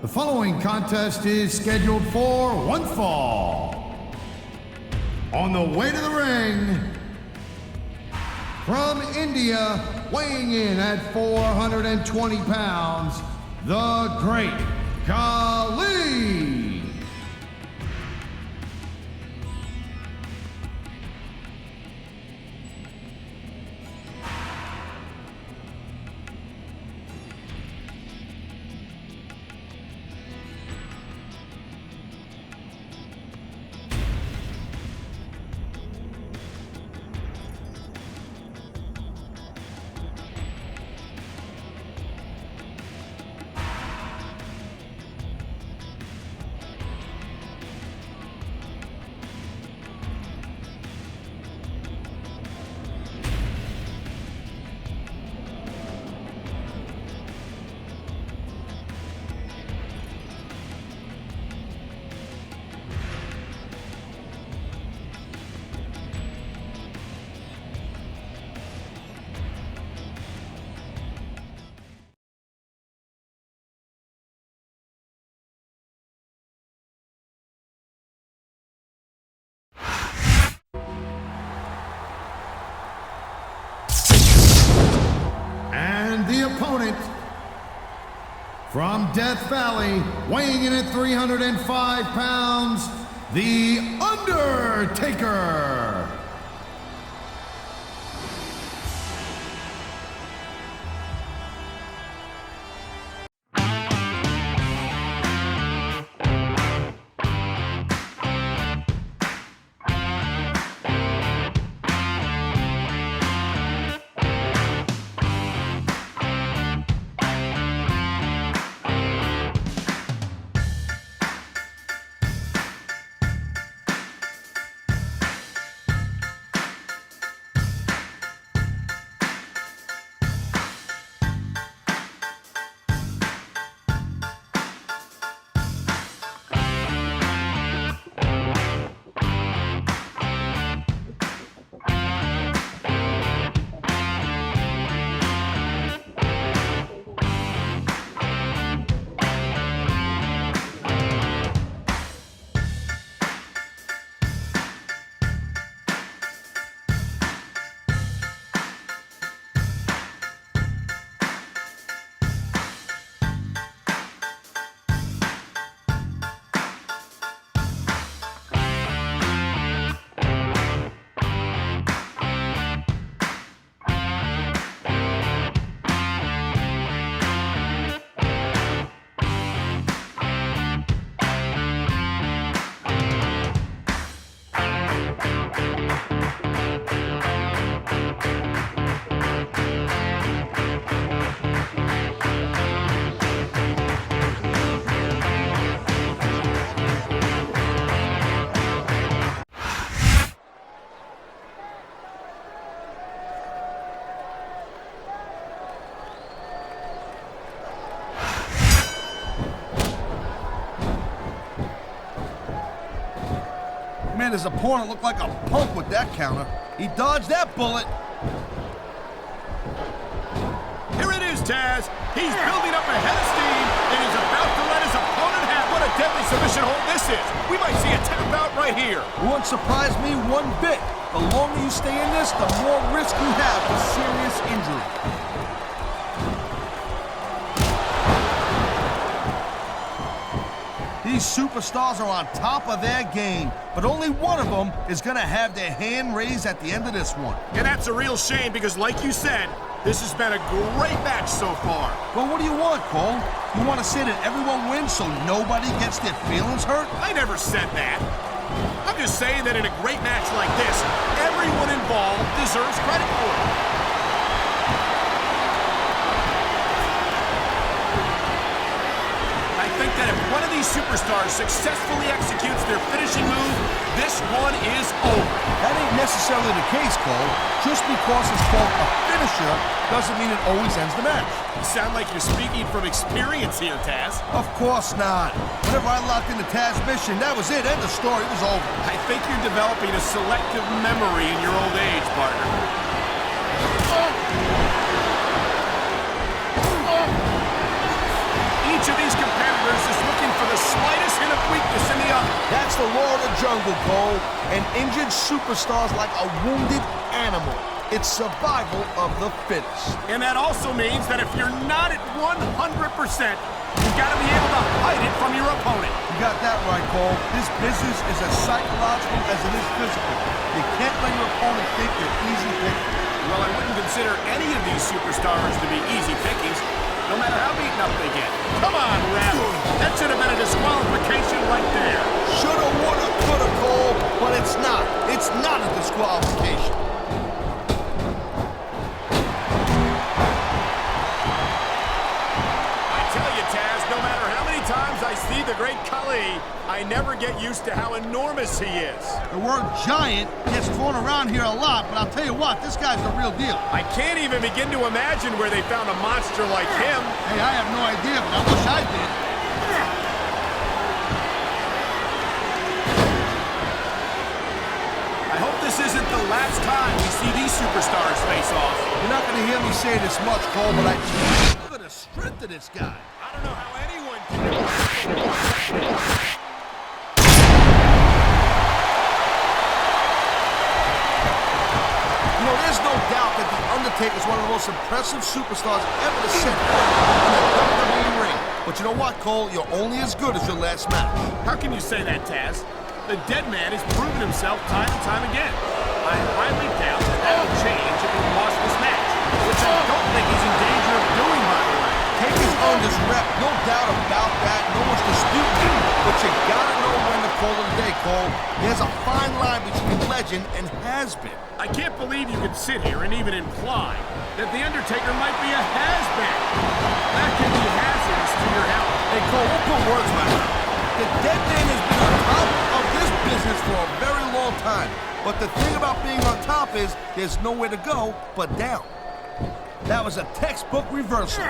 The following contest is scheduled for one fall. On the way to the ring, from India, weighing in at 420 pounds, the great Khali. The opponent from Death Valley, weighing in at 305 pounds, the Undertaker. Man, his opponent looked like a punk with that counter. He dodged that bullet. Here it is, Taz. He's building up a head of steam and is about to let his opponent have what a deadly submission hold this is. We might see a tap out right here. It wouldn't surprise me one bit. The longer you stay in this, the more risk you have of serious injury. These superstars are on top of their game, but only one of them is going to have their hand raised at the end of this one. And that's a real shame because, like you said, this has been a great match so far. Well, what do you want, Cole? You want to say that everyone wins so nobody gets their feelings hurt? I never said that. I'm just saying that in a great match like this, everyone involved deserves credit for it. I think that if one of these superstars successfully executes their finishing move, this one is over. That ain't necessarily the case, Cole. Just because it's called a finisher doesn't mean it always ends the match. You sound like you're speaking from experience here, Taz. Of course not. Whenever I locked into Taz mission, that was it. End of story. It was over. I think you're developing a selective memory in your old age, partner. Each of these competitors is jungle, Cole, and injured superstars like a wounded animal. It's survival of the fittest. And that also means that if you're not at 100%, you've got to be able to hide it from your opponent. You got that right, Cole. This business is as psychological as it is physical. You can't let your opponent think you're easy picking. Well, I wouldn't consider any of these superstars to be easy pickings, no matter how beaten up they get. Come on, ref. That should have been a disqualification right there. Shoulda, woulda, coulda, Cole, but it's not. It's not a disqualification. I see the great Khali, I never get used to how enormous he is. The word giant gets thrown around here a lot, but I'll tell you what, this guy's the real deal. I can't even begin to imagine where they found a monster like him. Hey, I have no idea, but I wish I did. I hope this isn't the last time we see these superstars face off. You're not going to hear me say this much, Cole, but look at the strength of this guy. I don't know how anyone can do it. You know, there's no doubt that The Undertaker is one of the most impressive superstars ever to set foot in the WWE ring. But you know what, Cole? You're only as good as your last match. How can you say that, Taz? The dead man has proven himself time and time again. I highly doubt that'll change if he lost this match, which I don't think he's in danger of doing, by the way. Taker's earned his rep, no doubt about that. No one's disputing it. But you gotta know when to call it a day, Cole. There's a fine line between legend and has-been. I can't believe you could sit here and even imply that The Undertaker might be a has-been. That can be hazardous to your health. Hey, Cole, we'll put words in my mouth. The dead man has been on top of this business for a very long time. But the thing about being on top is there's nowhere to go but down. That was a textbook reversal.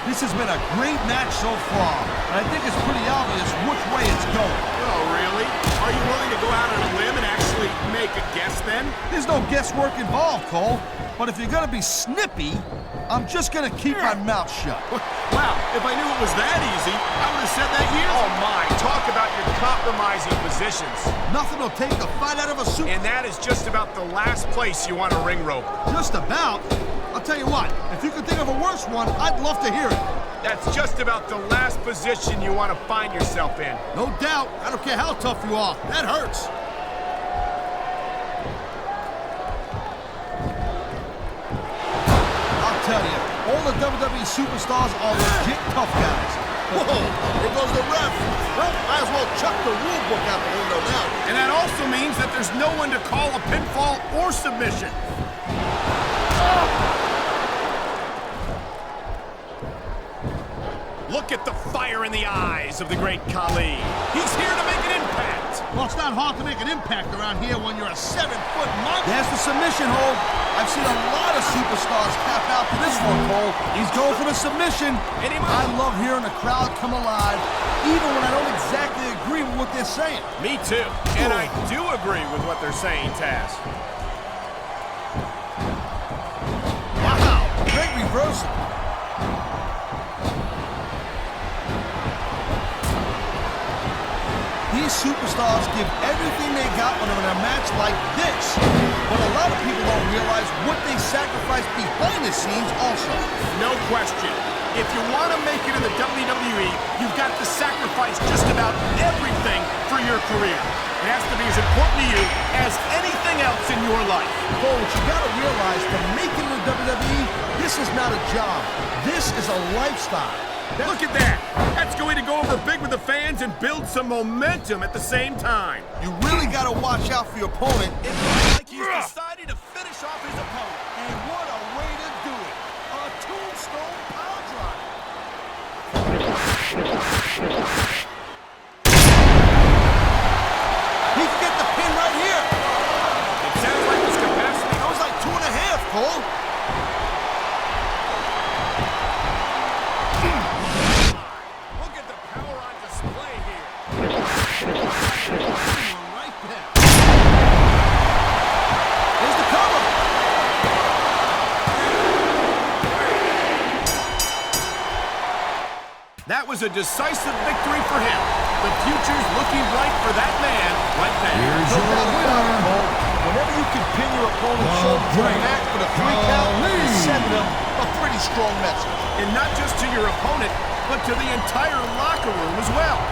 This has been a great match so far, and I think it's pretty obvious which way it's going. Oh, really? Are you willing to go out on a limb and actually make a guess then? There's no guesswork involved, Cole. But if you're gonna be snippy, I'm just gonna keep my mouth shut. Wow, if I knew it was that easy, I would have said that years ago. Oh my, talk about your compromising positions. Nothing will take the fight out of a super. And that is just about the last place you want a ring rope. Just about? I'll tell you what, if you can think of a worse one, I'd love to hear it. That's just about the last position you want to find yourself in. No doubt. I don't care how tough you are. That hurts. I'll tell you, all the WWE superstars are legit tough guys. Whoa, there goes the ref. Well, might as well chuck the rule book out the window now. And that also means that there's no one to call a pinfall or submission. Look at the fire in the eyes of the great Khali. He's here to make an impact. Well, it's not hard to make an impact around here when you're a 7-foot monster. There's the submission hold. I've seen a lot of superstars tap out to this one, Cole. He's going for the submission. I love hearing the crowd come alive, even when I don't exactly agree with what they're saying. Me too. And I do agree with what they're saying, Taz. Wow, great reversal. These superstars give everything they got when they're in a match like this. But a lot of people don't realize what they sacrifice behind the scenes also. No question. If you want to make it in the WWE, you've got to sacrifice just about everything for your career. It has to be as important to you as anything else in your life. But what you got to realize, to make it in the WWE, this is not a job. This is a lifestyle. Look at that. That's going to go over big with the fans and build some momentum at the same time. You really got to watch out for your opponent. It looks like he's decided to finish off his opponent. And what a way to do it. A tombstone power drive. He can get the pin right here. It sounds like his capacity. That was like 2.5, Cole. was a decisive victory for him. The future's looking bright for that man right there. Here's your winner, Whenever you can pin your opponent's shoulder to the mat for the 3 count, you send them a pretty strong message. And not just to your opponent, but to the entire locker room as well.